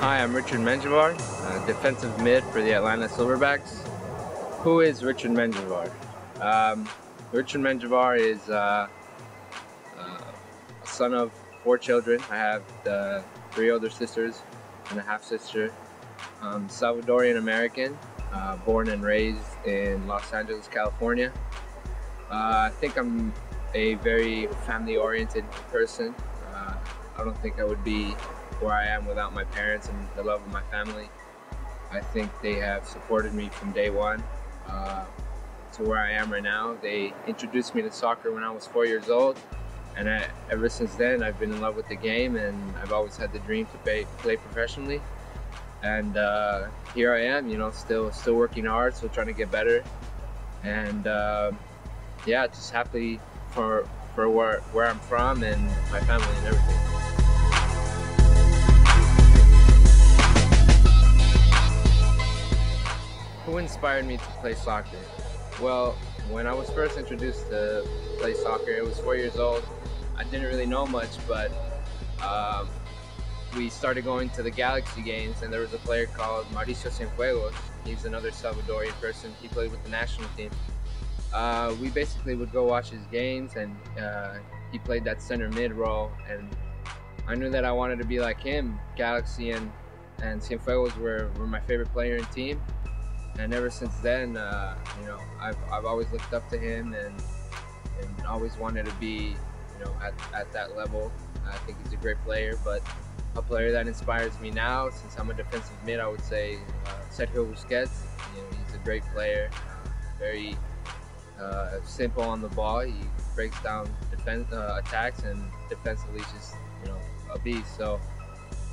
Hi, I'm Richie Menjivar, defensive mid for the Atlanta Silverbacks. Who is Richie Menjivar? Richie Menjivar is a son of 4 children. I have 3 older sisters and a half-sister. Salvadorian American, born and raised in Los Angeles, California. I think I'm a very family-oriented person. I don't think I would be where I am without my parents and the love of my family. I think they have supported me from day one to where I am right now. They introduced me to soccer when I was 4 years old, and ever since then I've been in love with the game, and I've always had the dream to play professionally. And here I am, still working hard, still trying to get better, and yeah, just happy for where I'm from and my family and everything. Who inspired me to play soccer? Well, when I was first introduced to play soccer, it was 4 years old. I didn't really know much, but we started going to the Galaxy games, and there was a player called Mauricio Cienfuegos. He's another Salvadorian person. He played with the national team. We basically would go watch his games, and he played that center mid role, and I knew that I wanted to be like him. Galaxy and Cienfuegos were my favorite player and team. And ever since then, I've always looked up to him and always wanted to be, at that level. I think he's a great player, but a player that inspires me now, since I'm a defensive mid, I would say Sergio Busquets. He's a great player, very simple on the ball. He breaks down attacks, and defensively he's just, a beast. So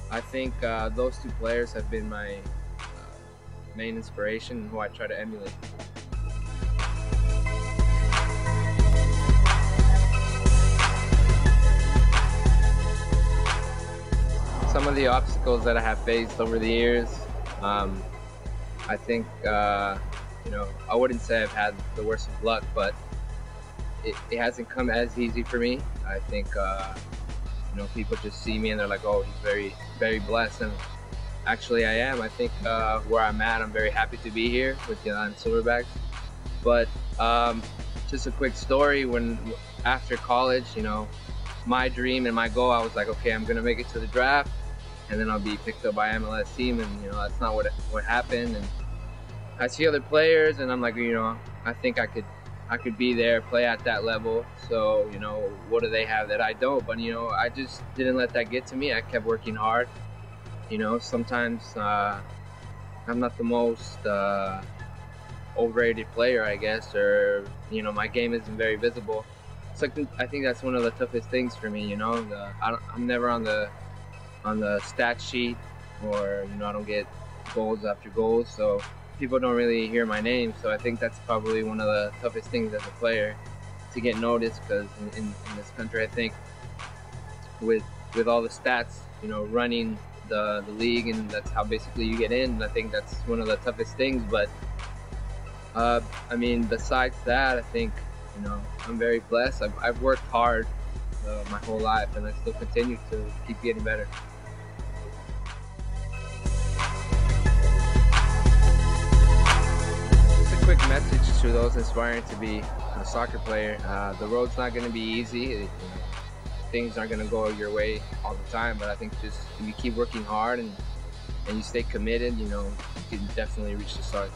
I think those 2 players have been my main inspiration, who I try to emulate. Some of the obstacles that I have faced over the years, I think, I wouldn't say I've had the worst of luck, but it hasn't come as easy for me. I think, people just see me and they're like, oh, he's very, very blessed. And actually, I am. I think where I'm at, I'm very happy to be here with the Atlanta Silverbacks. But just a quick story, after college, my dream and my goal, I was like, okay, I'm gonna make it to the draft, and then I'll be picked up by MLS team, and that's not what happened. And I see other players, and I'm like, I think I could be there, play at that level. So what do they have that I don't? But I just didn't let that get to me. I kept working hard. Sometimes I'm not the most overrated player, I guess, or my game isn't very visible. So I think that's one of the toughest things for me. I'm never on the stat sheet, or I don't get goals after goals, so people don't really hear my name. So I think that's probably one of the toughest things as a player, to get noticed, because in this country, I think with all the stats, running the league, and that's how basically you get in. I think that's one of the toughest things. But I mean, besides that, I think I'm very blessed. I've worked hard my whole life, and I still continue to keep getting better. Just a quick message to those aspiring to be a soccer player. The road's not going to be easy. Things aren't going to go your way all the time, but I think just if you keep working hard and you stay committed, you can definitely reach the stars.